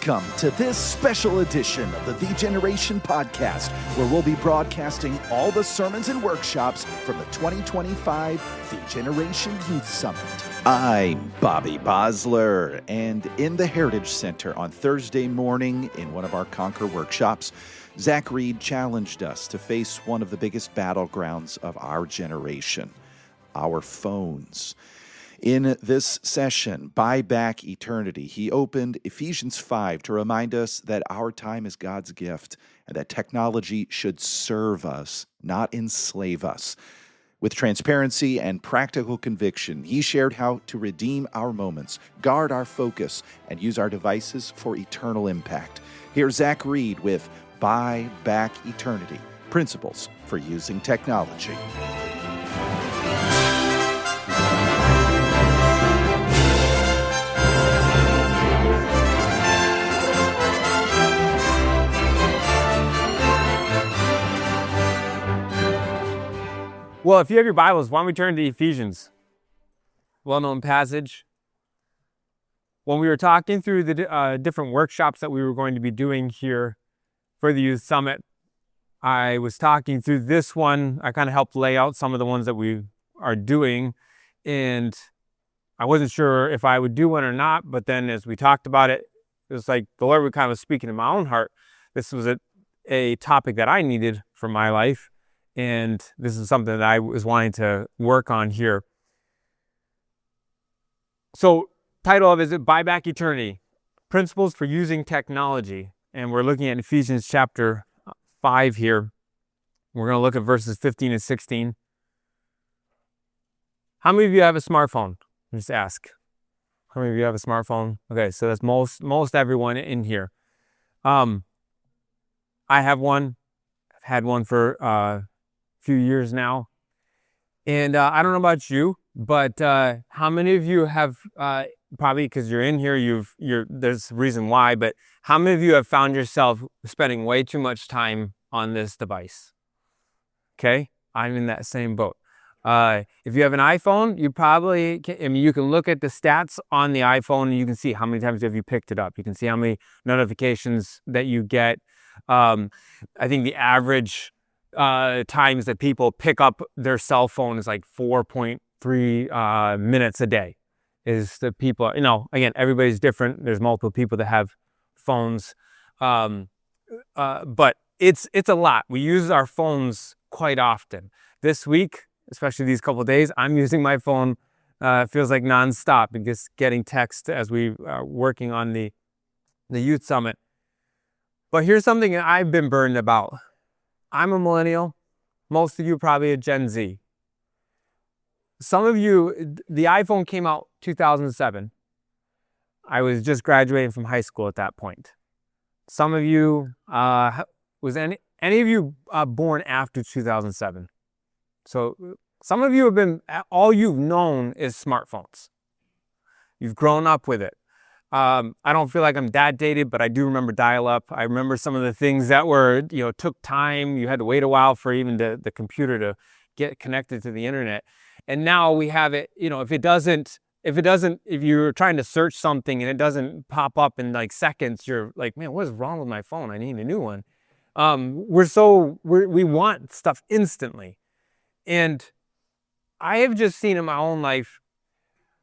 Welcome to this special edition of the Generation Podcast, where we'll be broadcasting all the sermons and workshops from the 2025 The Generation Youth Summit. I'm Bobby Bosler, and in the Heritage Center on Thursday morning in one of our Conquer workshops, Zachary challenged us to face one of the biggest battlegrounds of our generation, our phones. In this session, Buy Back Eternity, he opened Ephesians 5 to remind us that our time is God's gift and that technology should serve us, not enslave us. With transparency and practical conviction, he shared how to redeem our moments, guard our focus, and use our devices for eternal impact. Here's Zach Reed with Buy Back Eternity, Principles for Using Technology. Well, if you have your Bibles, why don't we turn to Ephesians? Well-known passage. When we were talking through the different workshops that we were going to be doing here for the Youth Summit, I was talking through this one. I kind of helped lay out some of the ones that we are doing, and I wasn't sure if I would do one or not, but then as we talked about it, it was like the Lord was kind of speaking in my own heart. This was a topic that I needed for my life. And this is something that I was wanting to work on here. So, title of it is Buy Back Eternity, Principles for Using Technology. And we're looking at Ephesians chapter 5 here. We're going to look at verses 15 and 16. How many of you have a smartphone? Just ask. How many of you have a smartphone? Okay, so that's most everyone in here. I have one. I've had one for few years now, and I don't know about you, but how many of you have probably because you're in here, there's a reason why, but how many of you have found yourself spending way too much time on this device? Okay, I'm in that same boat. If you have an iPhone, you probably you can look at the stats on the iPhone and you can see how many times have you picked it up. You can see how many notifications that you get. I think the average times that people pick up their cell phone is like 4.3 minutes a day is the people, again, everybody's different. There's multiple people that have phones, but it's a lot. We use our phones quite often. This week, especially these couple of days, I'm using my phone, feels like nonstop, and just getting text as we are working on the Youth Summit. But here's something that I've been burned about. I'm a millennial. Most of you probably a Gen Z. Some of you, the iPhone came out 2007. I was just graduating from high school at that point. Some of you, was any of you born after 2007? So some of you have been, all you've known is smartphones. You've grown up with it. I don't feel like I'm that dated, but I do remember dial-up. I remember some of the things that were, took time. You had to wait a while for even the computer to get connected to the internet. And now we have it, if you're trying to search something and it doesn't pop up in like seconds, you're like, man, what is wrong with my phone? I need a new one. We want stuff instantly. And I have just seen in my own life,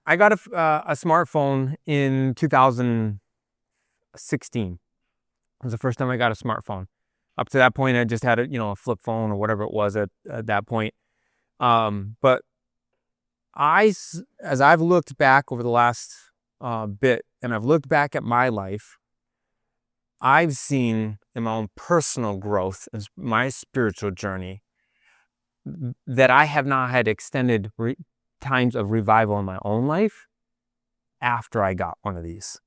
I got a smartphone in 2016. It was the first time I got a smartphone. Up to that point, I just had a flip phone or whatever it was at that point. But as I've looked back over the last bit, and I've looked back at my life, I've seen in my own personal growth, as my spiritual journey, that I have not had extended times of revival in my own life after I got one of these.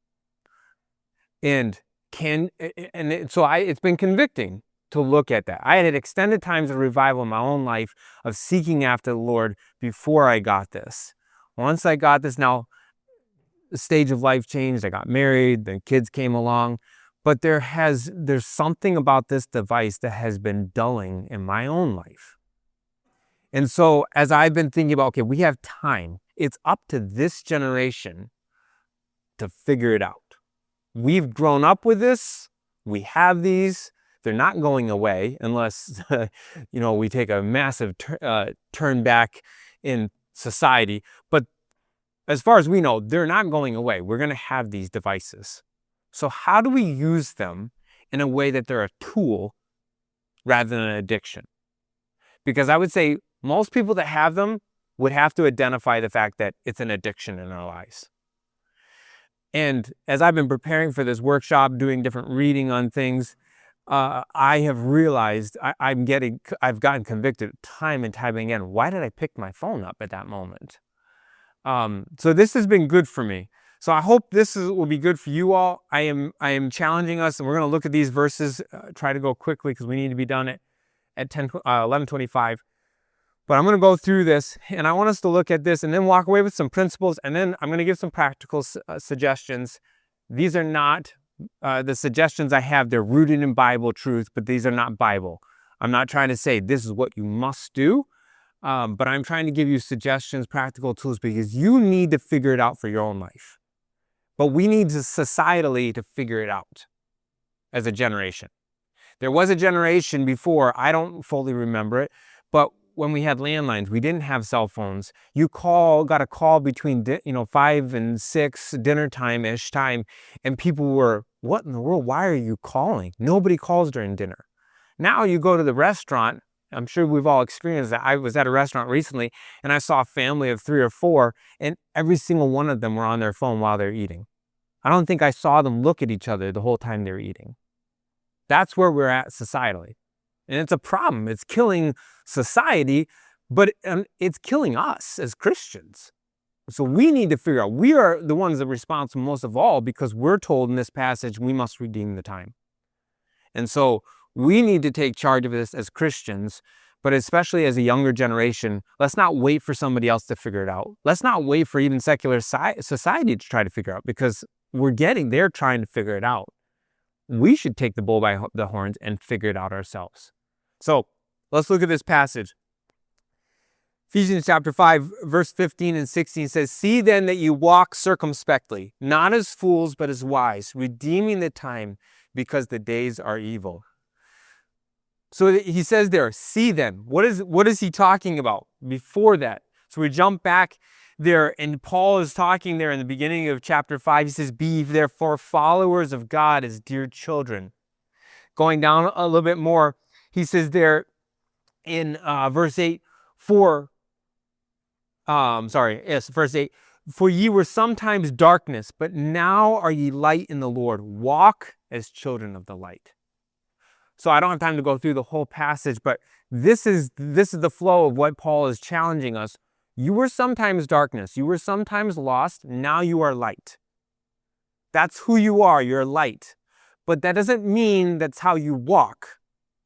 So it's been convicting to look at that. I had extended times of revival in my own life of seeking after the Lord before I got this. Once I got this, now the stage of life changed. I got married, then kids came along, but there's something about this device that has been dulling in my own life. And so as I've been thinking about, okay, we have time. It's up to this generation to figure it out. We've grown up with this. We have these. They're not going away unless, we take a massive turn back in society. But as far as we know, they're not going away. We're going to have these devices. So how do we use them in a way that they're a tool rather than an addiction? Because I would say most people that have them would have to identify the fact that it's an addiction in our lives. And as I've been preparing for this workshop, doing different reading on things, I have realized I've gotten convicted time and time again. Why did I pick my phone up at that moment? So this has been good for me. So I hope this will be good for you all. I am challenging us, and we're going to look at these verses. Try to go quickly because we need to be done at 11:25. But I'm going to go through this, and I want us to look at this and then walk away with some principles, and then I'm going to give some practical suggestions. These are not the suggestions I have. They're rooted in Bible truth, but these are not Bible. I'm not trying to say this is what you must do, but I'm trying to give you suggestions, practical tools, because you need to figure it out for your own life. But we need to societally to figure it out as a generation. There was a generation before, I don't fully remember it, but when we had landlines, we didn't have cell phones. You got a call between 5 and 6 dinner time-ish time, and people were, what in the world? Why are you calling? Nobody calls during dinner. Now you go to the restaurant. I'm sure we've all experienced that. I was at a restaurant recently, and I saw a family of 3 or 4, and every single one of them were on their phone while they're eating. I don't think I saw them look at each other the whole time they were eating. That's where we're at societally. And it's a problem. It's killing society, but it's killing us as Christians. So we need to figure out, we are the ones that are responsible most of all, because we're told in this passage we must redeem the time. And so we need to take charge of this as Christians, but especially as a younger generation. Let's not wait for somebody else to figure it out. Let's not wait for even secular society to try to figure out, because they're trying to figure it out. We should take the bull by the horns and figure it out ourselves. So let's look at this passage. Ephesians chapter 5, verse 15 and 16 says, "See then that you walk circumspectly, not as fools, but as wise, redeeming the time, because the days are evil." So he says there, see then. What is he talking about before that? So we jump back there, and Paul is talking there in the beginning of chapter 5. He says, "Be therefore followers of God as dear children." Going down a little bit more, he says there in verse 8, verse 8, "For ye were sometimes darkness, but now are ye light in the Lord. Walk as children of the light." So I don't have time to go through the whole passage, but this is the flow of what Paul is challenging us. You were sometimes darkness. You were sometimes lost. Now you are light. That's who you are. You're light. But that doesn't mean that's how you walk.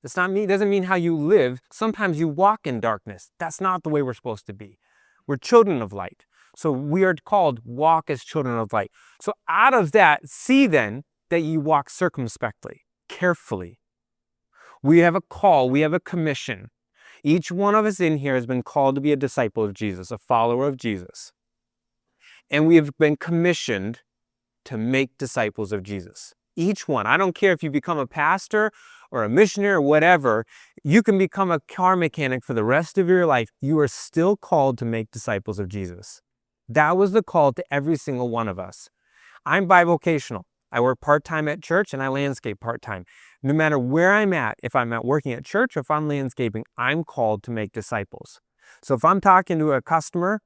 Doesn't mean how you live. Sometimes you walk in darkness. That's not the way we're supposed to be. We're children of light. So we are called walk as children of light. So out of that, see then that you walk circumspectly, carefully. We have a call. We have a commission. Each one of us in here has been called to be a disciple of Jesus, a follower of Jesus. And we have been commissioned to make disciples of Jesus. Each one. I don't care if you become a pastor or a missionary or whatever. You can become a car mechanic for the rest of your life. You are still called to make disciples of Jesus. That was the call to every single one of us. I'm bivocational. I work part-time at church and I landscape part-time. No matter where I'm at, if I'm working at church or if I'm landscaping, I'm called to make disciples. So if I'm talking to a customer,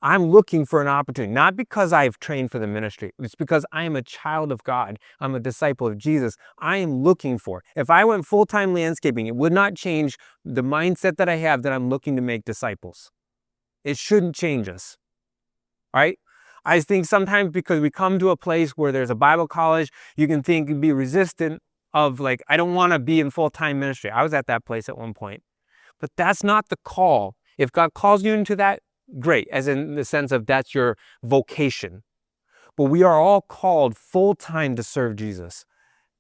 I'm looking for an opportunity, not because I've trained for the ministry. It's because I am a child of God. I'm a disciple of Jesus. I am looking for. If I went full-time landscaping, it would not change the mindset that I have that I'm looking to make disciples. It shouldn't change us, right? I think sometimes because we come to a place where there's a Bible college, you can think and be resistant of like, I don't want to be in full-time ministry. I was at that place at one point. But that's not the call. If God calls you into that, great, as in the sense of that's your vocation. But we are all called full-time to serve Jesus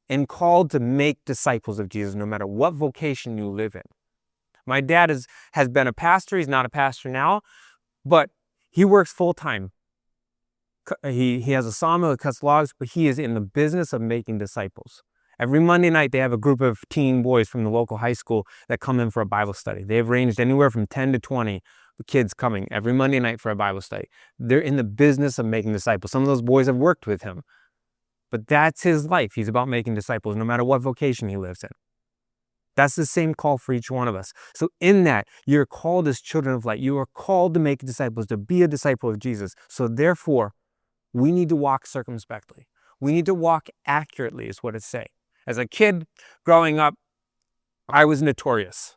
and called to make disciples of Jesus no matter what vocation you live in. My dad has been a pastor. He's not a pastor now, but he works full-time he has a sawmill that cuts logs, but he is in the business of making disciples. Every Monday night, they have a group of teen boys from the local high school that come in for a Bible study. They've ranged anywhere from 10 to 20 kids coming every Monday night for a Bible study. They're in the business of making disciples. Some of those boys have worked with him, but that's his life. He's about making disciples, no matter what vocation he lives in. That's the same call for each one of us. So in that, you're called as children of light. You are called to make disciples, to be a disciple of Jesus. So therefore, we need to walk circumspectly. We need to walk accurately, is what it's saying. As a kid growing up, I was notorious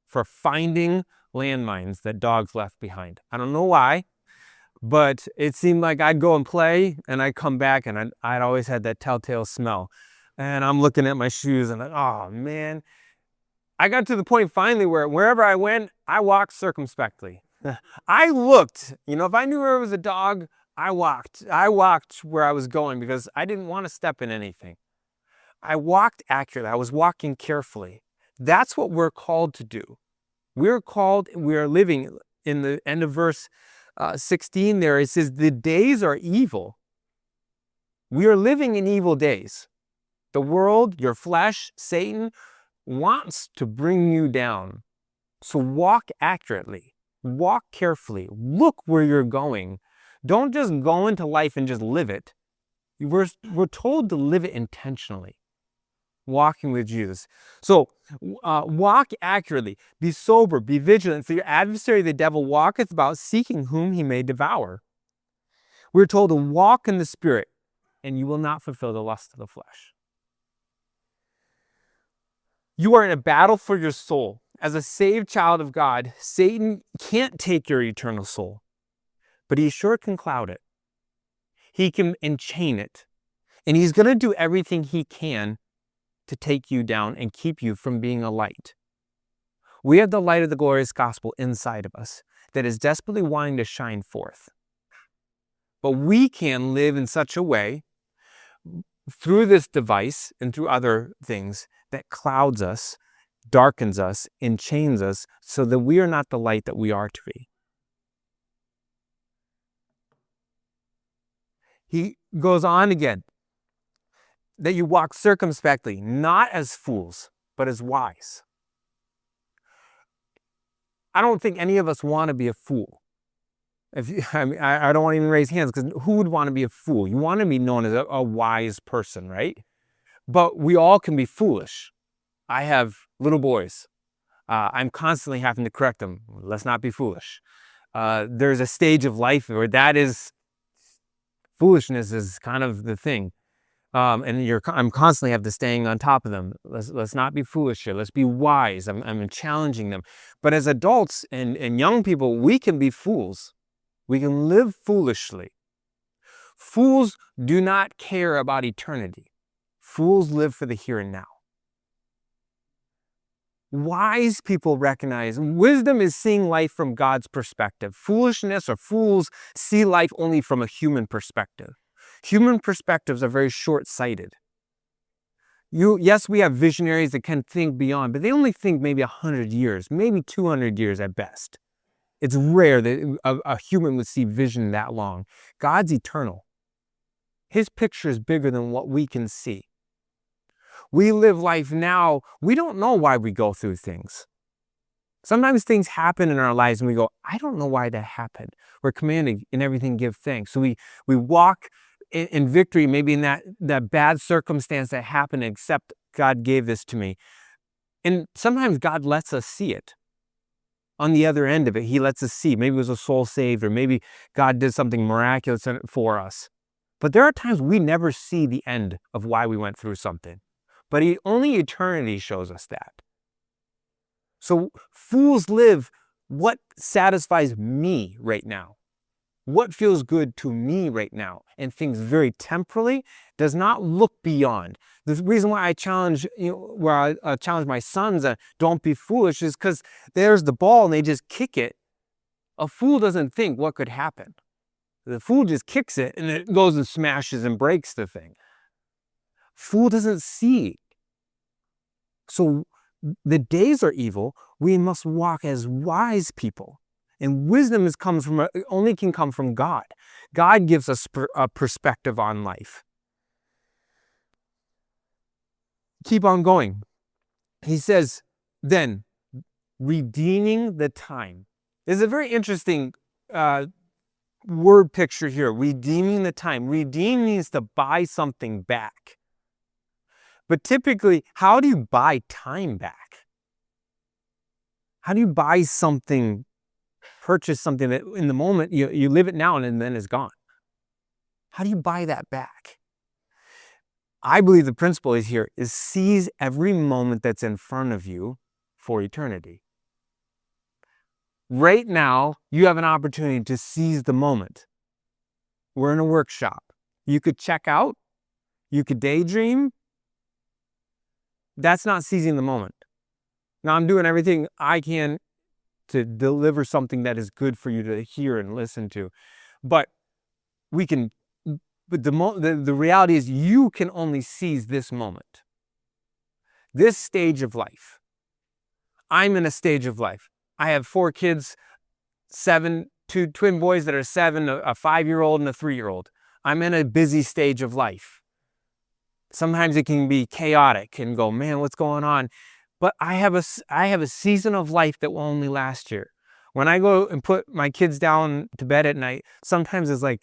for finding landmines that dogs left behind. I don't know why, but it seemed like I'd go and play and I'd come back and I'd always had that telltale smell. And I'm looking at my shoes and oh man. I got to the point finally where wherever I went, I walked circumspectly. I looked, if I knew there was a dog, I walked where I was going because I didn't want to step in anything. I walked accurately. I was walking carefully. That's what we're called to do. We are living in the end of verse 16 there. It says, the days are evil. We are living in evil days. The world, your flesh, Satan, wants to bring you down. So walk accurately, walk carefully, look where you're going. Don't just go into life and just live it. We're told to live it intentionally, walking with Jesus. So walk accurately, be sober, be vigilant, for your adversary the devil walketh about seeking whom he may devour. We're told to walk in the Spirit, and you will not fulfill the lust of the flesh. You are in a battle for your soul. As a saved child of God, Satan can't take your eternal soul, but he sure can cloud it. He can enchain it. And he's going to do everything he can to take you down and keep you from being a light. We have the light of the glorious gospel inside of us that is desperately wanting to shine forth. But we can live in such a way through this device and through other things that clouds us, darkens us, enchains us, so that we are not the light that we are to be. He goes on again, that you walk circumspectly, not as fools, but as wise. I don't think any of us want to be a fool. I don't want to even raise hands, because who would want to be a fool? You want to be known as a wise person, right? But we all can be foolish. I have little boys. I'm constantly having to correct them. Let's not be foolish. There's a stage of life where foolishness is kind of the thing. And I'm constantly have to staying on top of them. Let's not be foolish here. Let's be wise. I'm challenging them. But as adults and young people, we can be fools. We can live foolishly. Fools do not care about eternity. Fools live for the here and now. Wise people recognize wisdom is seeing life from God's perspective. Foolishness or fools see life only from a human perspective. Human perspectives are very short-sighted. Yes, we have visionaries that can think beyond, but they only think maybe 100 years, maybe 200 years at best. It's rare that a human would see vision that long. God's eternal. His picture is bigger than what we can see. We live life now. We don't know why we go through things. Sometimes things happen in our lives and we go, I don't know why that happened. We're commanded in everything give thanks. So we walk in victory, maybe in that bad circumstance that happened, except God gave this to me. And sometimes God lets us see it. On the other end of it, he lets us see. Maybe it was a soul saved, or maybe God did something miraculous for us. But there are times we never see the end of why we went through something. But only eternity shows us that. So fools live what satisfies me right now. What feels good to me right now, and things very temporally, does not look beyond. The reason why I challenge, where I challenge my sons, don't be foolish, is because there's the ball and they just kick it. A fool doesn't think what could happen. The fool just kicks it and it goes and smashes and breaks the thing. Fool doesn't see. So the days are evil. We must walk as wise people. And wisdom only can come from God. God gives us a perspective on life. Keep on going. He says, then, redeeming the time. There's a very interesting word picture here. Redeeming the time. Redeem means to buy something back. But typically, how do you buy time back? How do you buy something, purchase something that in the moment, you live it now and then it's gone? How do you buy that back? I believe the principle is seize every moment that's in front of you for eternity. Right now, you have an opportunity to seize the moment. We're in a workshop. You could check out. You could daydream. That's not seizing the moment. Now, I'm doing everything I can to deliver something that is good for you to hear and listen to. But the reality is you can only seize this moment. This stage of life. I'm in a stage of life. I have 4 kids, 2 twin boys that are 7, a 5-year-old and a 3-year-old. I'm in a busy stage of life. Sometimes it can be chaotic and go, man, what's going on? But I have a season of life that will only last here. When I go and put my kids down to bed at night, sometimes it's like,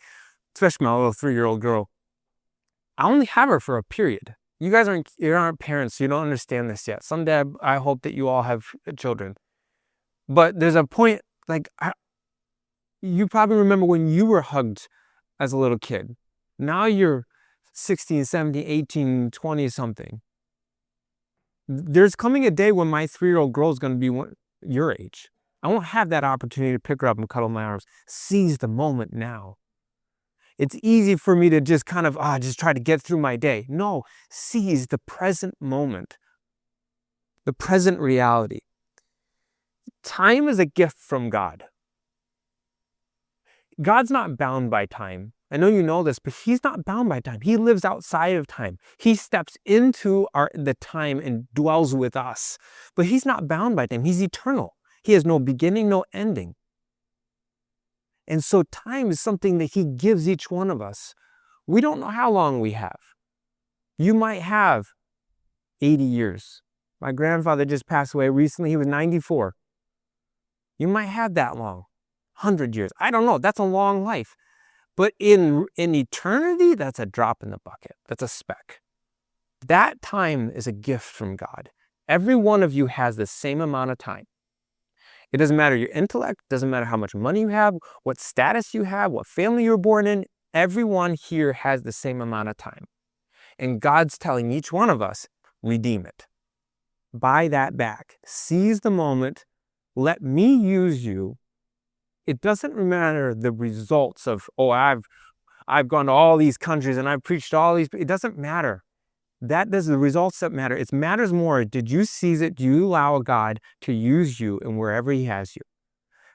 especially my little 3-year-old girl, I only have her for a period. You guys aren't parents, so you don't understand this yet. Someday I hope that you all have children. But there's a point, like, you probably remember when you were hugged as a little kid. Now you're 16, 17, 18, 20 something. There's coming a day when my 3-year-old girl is going to be your age. I won't have that opportunity to pick her up and cuddle my arms. Seize the moment now. It's easy for me to just kind of, just try to get through my day. No, seize the present moment, the present reality. Time is a gift from God. God's not bound by time. I know you know this, but he's not bound by time. He lives outside of time. He steps into the time and dwells with us. But he's not bound by time. He's eternal. He has no beginning, no ending. And so time is something that he gives each one of us. We don't know how long we have. You might have 80 years. My grandfather just passed away recently. He was 94. You might have that long. 100 years. I don't know. That's a long life. But in eternity, that's a drop in the bucket. That's a speck. That time is a gift from God. Every one of you has the same amount of time. It doesn't matter your intellect, doesn't matter how much money you have, what status you have, what family you're born in. Everyone here has the same amount of time. And God's telling each one of us, redeem it. Buy that back. Seize the moment. Let me use you. It doesn't matter the results of, I've gone to all these countries and I've preached to all these. It doesn't matter. The results that matter. It matters more. Did you seize it? Do you allow God to use you in wherever he has you?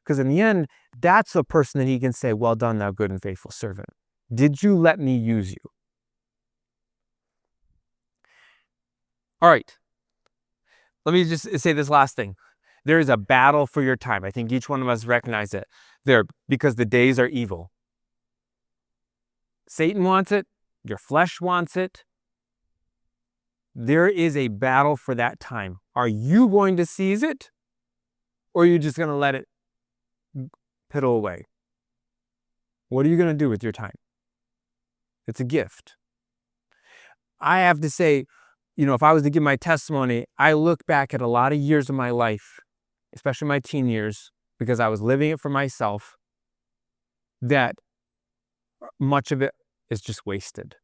Because in the end, that's a person that he can say, well done, thou good and faithful servant. Did you let me use you? All right. Let me just say this last thing. There is a battle for your time. I think each one of us recognize it there because the days are evil. Satan wants it. Your flesh wants it. There is a battle for that time. Are you going to seize it? Or are you just going to let it piddle away? What are you going to do with your time? It's a gift. I have to say, if I was to give my testimony, I look back at a lot of years of my life, especially my teen years, because I was living it for myself, that much of it is just wasted.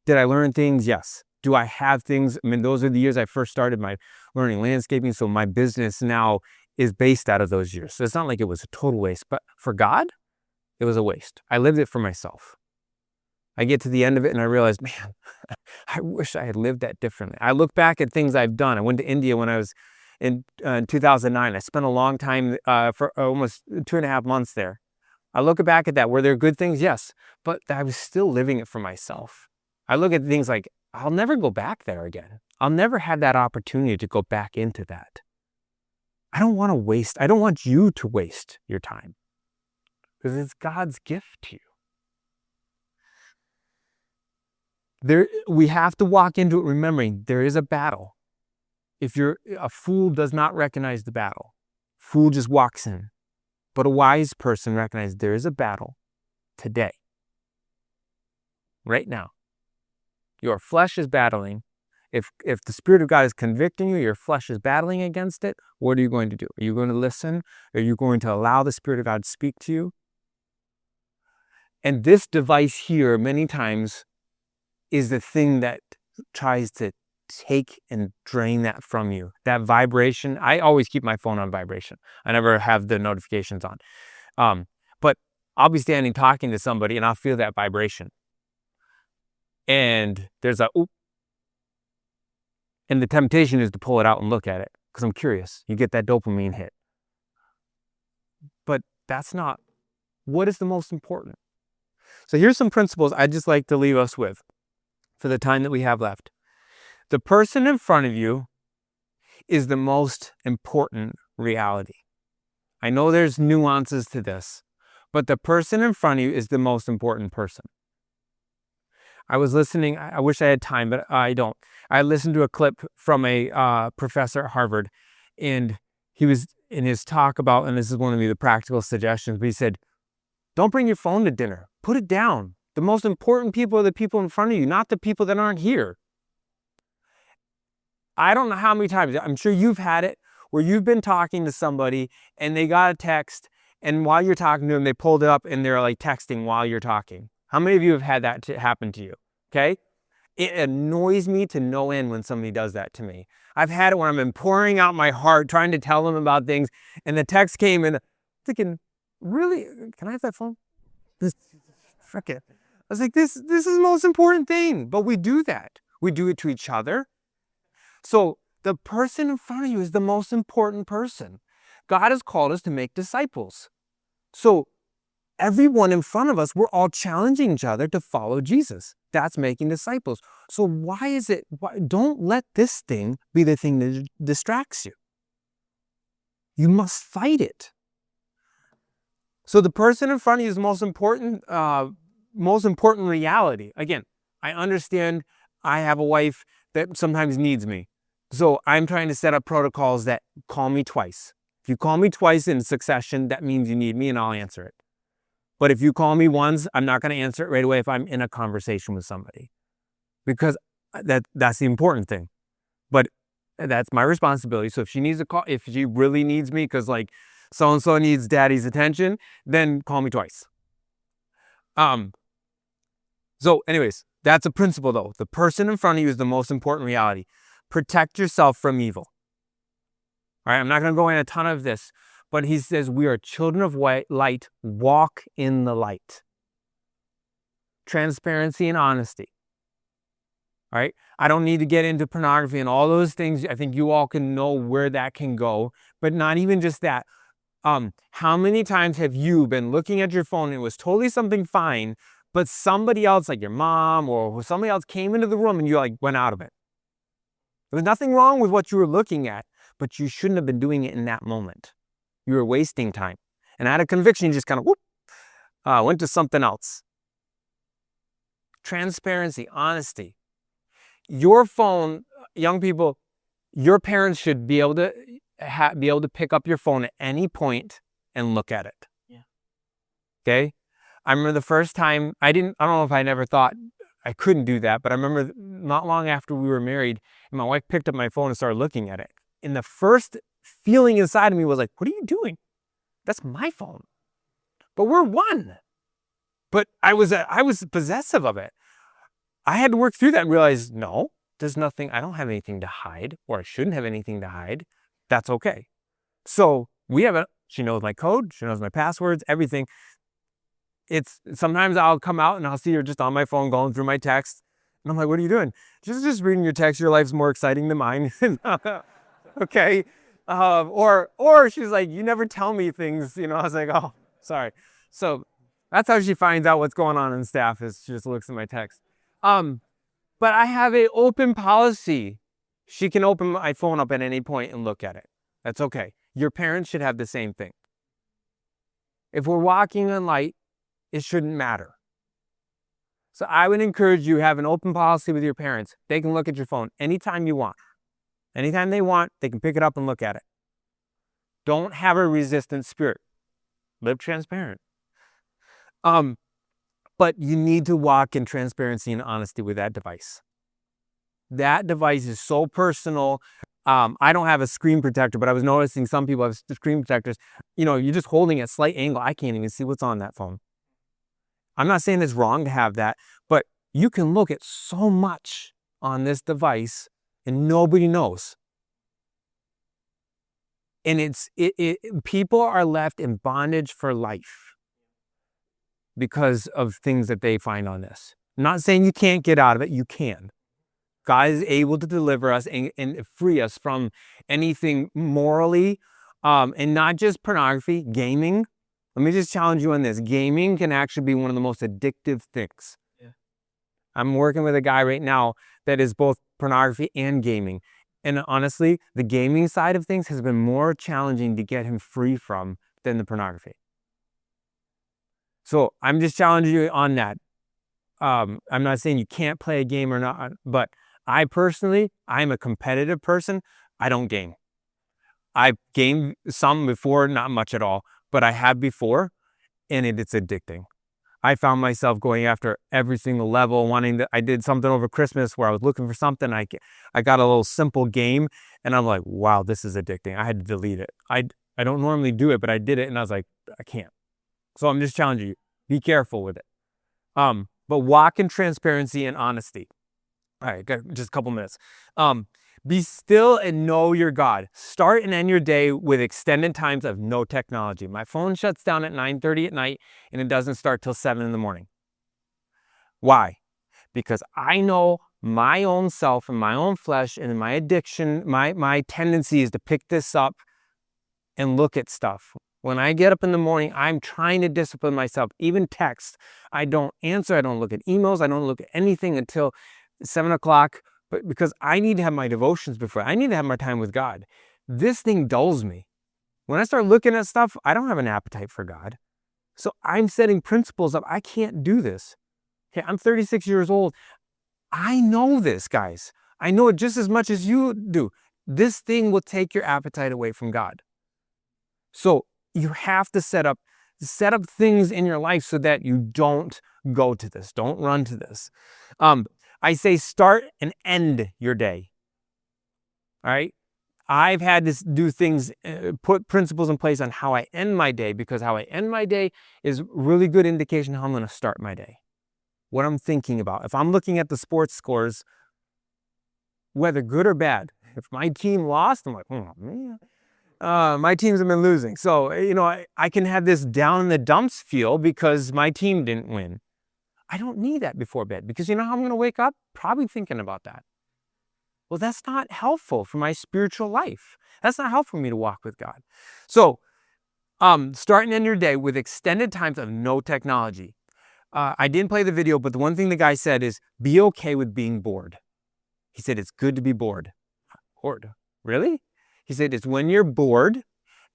Did I learn things? Yes. Do I have things? I mean, those are the years I first started my learning landscaping, so my business now is based out of those years. So it's not like it was a total waste, but for God, it was a waste. I lived it for myself. I get to the end of it and I realize, man, I wish I had lived that differently. I look back at things I've done. I went to India when I was in 2009. I spent a long time, for almost 2.5 months there. I look back at that. Were there good things? Yes. But I was still living it for myself. I look at things like, I'll never go back there again. I'll never have that opportunity to go back into that. I don't want you to waste your time, because it's God's gift to you. We have to walk into it remembering there is a battle. A fool does not recognize the battle. Fool just walks in. But a wise person recognizes there is a battle today. Right now. Your flesh is battling. If the Spirit of God is convicting you, your flesh is battling against it, what are you going to do? Are you going to listen? Are you going to allow the Spirit of God to speak to you? And this device here, many times, is the thing that tries to take and drain that from you. That vibration, I always keep my phone on vibration. I never have the notifications on. But I'll be standing talking to somebody and I'll feel that vibration. And there's a oop. And the temptation is to pull it out and look at it because I'm curious. You get that dopamine hit. But that's not what is the most important. So here's some principles I'd just like to leave us with for the time that we have left. The person in front of you is the most important reality. I know there's nuances to this, but the person in front of you is the most important person. I was listening, I wish I had time, but I don't. I listened to a clip from a professor at Harvard, and he was in his talk about, and this is one of the practical suggestions, but he said, don't bring your phone to dinner. Put it down. The most important people are the people in front of you, not the people that aren't here. I don't know how many times, I'm sure you've had it, where you've been talking to somebody and they got a text, and while you're talking to them, they pulled it up and they're like texting while you're talking. How many of you have had that happen to you? Okay? It annoys me to no end when somebody does that to me. I've had it when I've been pouring out my heart, trying to tell them about things, and the text came and I'm thinking, really? Can I have that phone? Frick it. I was like, this is the most important thing. But we do that. We do it to each other. So the person in front of you is the most important person. God has called us to make disciples. So everyone in front of us, we're all challenging each other to follow Jesus. That's making disciples. So don't let this thing be the thing that distracts you. You must fight it. So the person in front of you is the most important reality. Again, I understand I have a wife that sometimes needs me. So I'm trying to set up protocols that call me twice. If you call me twice in succession, that means you need me and I'll answer it. But if you call me once, I'm not going to answer it right away if I'm in a conversation with somebody. Because that's the important thing. But that's my responsibility. So if she needs a call, if she really needs me because like so-and-so needs daddy's attention, then call me twice. So anyways, that's a principle though. The person in front of you is the most important reality. Protect yourself from evil. All right, I'm not going to go into a ton of this, but he says we are children of light, walk in the light. Transparency and honesty. All right, I don't need to get into pornography and all those things. I think you all can know where that can go, but not even just that. How many times have you been looking at your phone and it was totally something fine, but somebody else, like your mom or somebody else came into the room and you like went out of it? There was nothing wrong with what you were looking at, but you shouldn't have been doing it in that moment. You were wasting time. And out of conviction, you just kind of went to something else. Transparency, honesty. Your phone, young people, your parents should be able to pick up your phone at any point and look at it. Yeah. Okay? I remember the first time, I don't know if I never thought I couldn't do that, but I remember not long after we were married, and my wife picked up my phone and started looking at it. And the first feeling inside of me was like, what are you doing? That's my phone. But we're one. But I was possessive of it. I had to work through that and realize, no, there's nothing, I don't have anything to hide, or I shouldn't have anything to hide. That's okay. So she knows my code, she knows my passwords, everything. Sometimes I'll come out and I'll see her just on my phone going through my text. And I'm like, what are you doing? She's just reading your text. Your life's more exciting than mine. Okay. Or she's like, you never tell me things. I was like, oh, sorry. So that's how she finds out what's going on in staff, is she just looks at my text. But I have an open policy. She can open my phone up at any point and look at it. That's okay. Your parents should have the same thing. If we're walking in light, it shouldn't matter. So I would encourage you to have an open policy with your parents. They can look at your phone anytime you want. Anytime they want, they can pick it up and look at it. Don't have a resistant spirit. Live transparent. But you need to walk in transparency and honesty with that device. That device is so personal. I don't have a screen protector, but I was noticing some people have screen protectors. You're just holding at a slight angle. I can't even see what's on that phone. I'm not saying it's wrong to have that, but you can look at so much on this device and nobody knows. And people are left in bondage for life because of things that they find on this. I'm not saying you can't get out of it. You can. God is able to deliver us and free us from anything morally, and not just pornography, gaming. Let me just challenge you on this. Gaming can actually be one of the most addictive things. Yeah. I'm working with a guy right now that is both pornography and gaming. And honestly, the gaming side of things has been more challenging to get him free from than the pornography. So I'm just challenging you on that. I'm not saying you can't play a game or not, but I'm a competitive person. I don't game. I've gamed some before, not much at all, but I have before, and it's addicting. I found myself going after every single level, I did something over Christmas where I was looking for something. I got a little simple game, and I'm like, wow, this is addicting. I had to delete it. I don't normally do it, but I did it, and I was like, I can't. So I'm just challenging you. Be careful with it. But walk in transparency and honesty. All right, got just a couple minutes. Be still and know your God. Start and end your day with extended times of no technology. My phone shuts down at 9:30 at night, and it doesn't start till 7 in the morning. Why? Because I know my own self and my own flesh and my addiction, my tendency is to pick this up and look at stuff. When I get up in the morning, I'm trying to discipline myself. Even text, I don't answer. I don't look at emails. I don't look at anything until 7 o'clock. But because I need to have my devotions before, I need to have my time with God. This thing dulls me. When I start looking at stuff, I don't have an appetite for God. So I'm setting principles up. I can't do this. Okay, I'm 36 years old. I know this, guys. I know it just as much as you do. This thing will take your appetite away from God. So you have to set up things in your life so that you don't go to this. Don't run to this. I say start and end your day. All right? I've had to do things, put principles in place on how I end my day, because how I end my day is really good indication of how I'm going to start my day. What I'm thinking about. If I'm looking at the sports scores, whether good or bad, if my team lost, I'm like, oh man, my teams have been losing. So, I can have this down in the dumps feel because my team didn't win. I don't need that before bed, because you know how I'm going to wake up? Probably thinking about that. Well, that's not helpful for my spiritual life. That's not helpful for me to walk with God. So, start and end your day with extended times of no technology. I didn't play the video, but the one thing the guy said is, be okay with being bored. He said, it's good to be bored. Bored? Really? He said, it's when you're bored,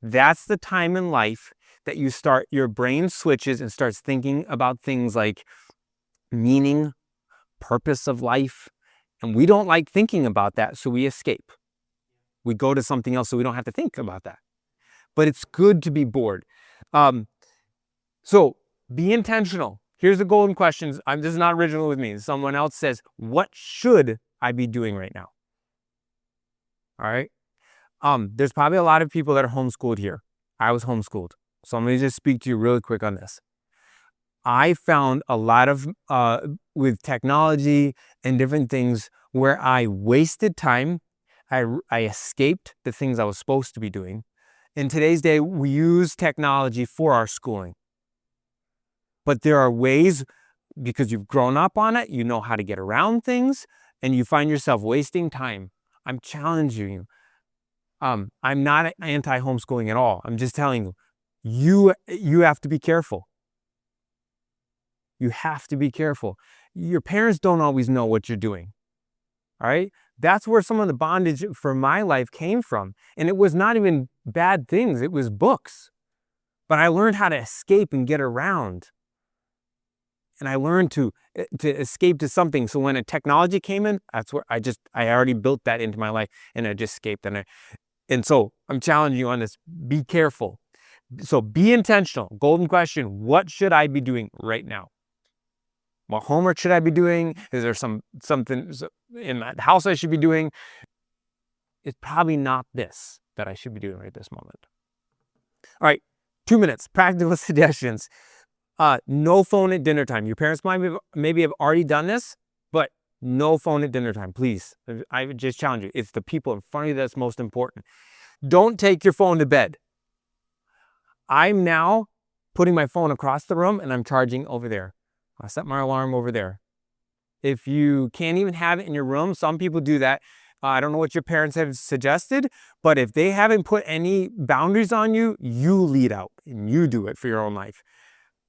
that's the time in life that your brain switches and starts thinking about things like meaning, purpose of life. And we don't like thinking about that, so we escape. We go to something else so we don't have to think about that. But it's good to be bored. So be intentional. Here's the golden questions. This is not original with me. Someone else says, what should I be doing right now? All right. There's probably a lot of people that are homeschooled here. I was homeschooled. So I'm going to just speak to you really quick on this. I found a lot of, with technology and different things, where I wasted time. I escaped the things I was supposed to be doing. In today's day, we use technology for our schooling. But there are ways, because you've grown up on it, you know how to get around things, and you find yourself wasting time. I'm challenging you. I'm not anti-homeschooling at all. I'm just telling you, you have to be careful. You have to be careful. Your parents don't always know what you're doing. All right? That's where some of the bondage for my life came from. And it was not even bad things. It was books. But I learned how to escape and get around. And I learned to escape to something. So when a technology came in, that's where I already built that into my life, and I just escaped. And so I'm challenging you on this. Be careful. So be intentional. Golden question. What should I be doing right now? What homework should I be doing? Is there something in that house I should be doing? It's probably not this that I should be doing right this moment. All right, 2 minutes. Practical suggestions. No phone at dinner time. Your parents maybe have already done this, but no phone at dinner time, please. I would just challenge you. It's the people in front of you that's most important. Don't take your phone to bed. I'm now putting my phone across the room and I'm charging over there. I set my alarm over there. If you can't even have it in your room, some people do that. I don't know what your parents have suggested, but if they haven't put any boundaries on you, you lead out and you do it for your own life.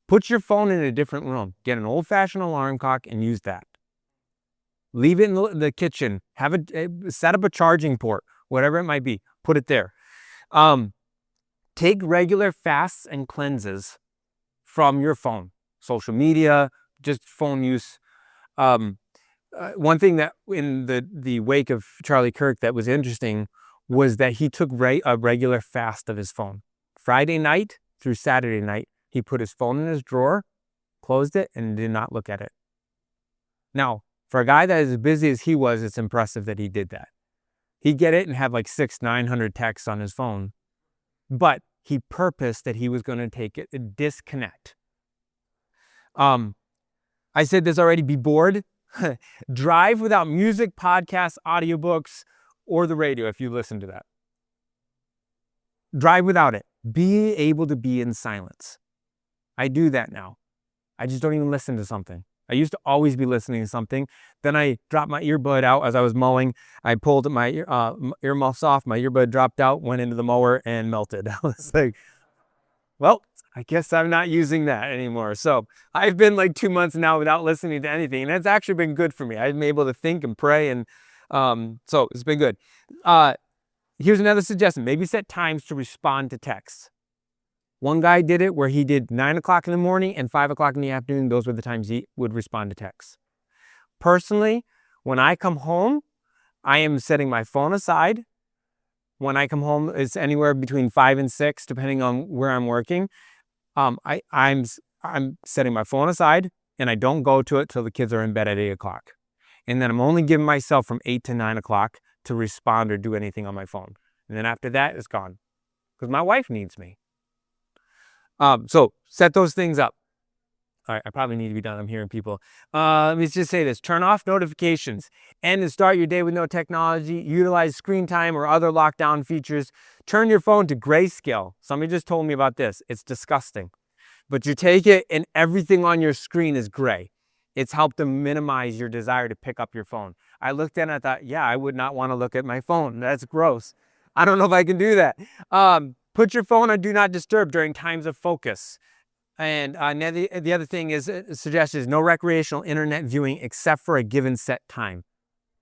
Put your phone in a different room. Get an old-fashioned alarm clock and use that. Leave it in the kitchen. Set up a charging port, whatever it might be. Put it there. Take regular fasts and cleanses from your phone. Social media, just phone use. One thing that in the wake of Charlie Kirk that was interesting was that he took a regular fast of his phone. Friday night through Saturday night, he put his phone in his drawer, closed it, and did not look at it. Now, for a guy that is as busy as he was, it's impressive that he did that. He'd get it and have like 900 texts on his phone. But he purposed that he was going to take it, disconnect. I said this already, be bored. Drive without music, podcasts, audiobooks, or the radio if you listen to that. Drive without it. Be able to be in silence. I do that now. I just don't even listen to something. I used to always be listening to something. Then I dropped my earbud out as I was mowing. I pulled my earmuffs off. My earbud dropped out, went into the mower, and melted. I was like, well, I guess I'm not using that anymore. So I've been like 2 months now without listening to anything. And it's actually been good for me. I've been able to think and pray. And so it's been good. Here's another suggestion. Maybe set times to respond to texts. One guy did it where he did 9 o'clock in the morning and 5 o'clock in the afternoon. Those were the times he would respond to texts. Personally, when I come home, I am setting my phone aside. When I come home, it's anywhere between 5 and 6, depending on where I'm working. I'm setting my phone aside and I don't go to it till the kids are in bed at 8 o'clock. And then I'm only giving myself from 8 to 9 o'clock to respond or do anything on my phone. And then after that, it's gone. Because my wife needs me. So set those things up. All right, I probably need to be done. I'm hearing people. Let me just say this. Turn off notifications. And to start your day with no technology, utilize screen time or other lockdown features. Turn your phone to grayscale. Somebody just told me about this. It's disgusting. But you take it and everything on your screen is gray. It's helped to minimize your desire to pick up your phone. I looked at it and I thought, yeah, I would not want to look at my phone. That's gross. I don't know if I can do that. Put your phone on Do Not Disturb during times of focus. And the other thing is, suggestion is no recreational internet viewing except for a given set time.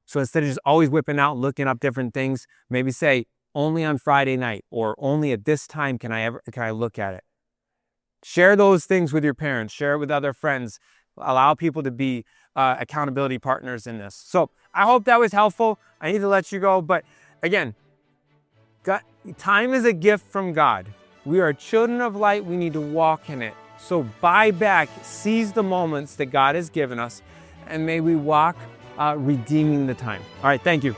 So instead of just always whipping out, looking up different things, maybe say only on Friday night or only at this time can I look at it. Share those things with your parents. Share it with other friends. Allow people to be accountability partners in this. So I hope that was helpful. I need to let you go. But again, time is a gift from God. We are children of light. We need to walk in it. So buy back, seize the moments that God has given us, and may we walk redeeming the time. All right, thank you.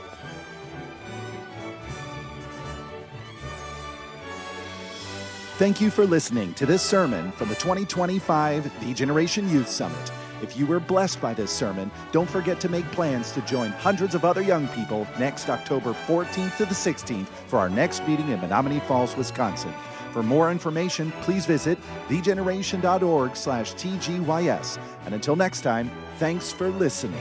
Thank you for listening to this sermon from the 2025 The Generation Youth Summit. If you were blessed by this sermon, don't forget to make plans to join hundreds of other young people next October 14th to the 16th for our next meeting in Menomonee Falls, Wisconsin. For more information, please visit thegeneration.org/TGYS. And until next time, thanks for listening.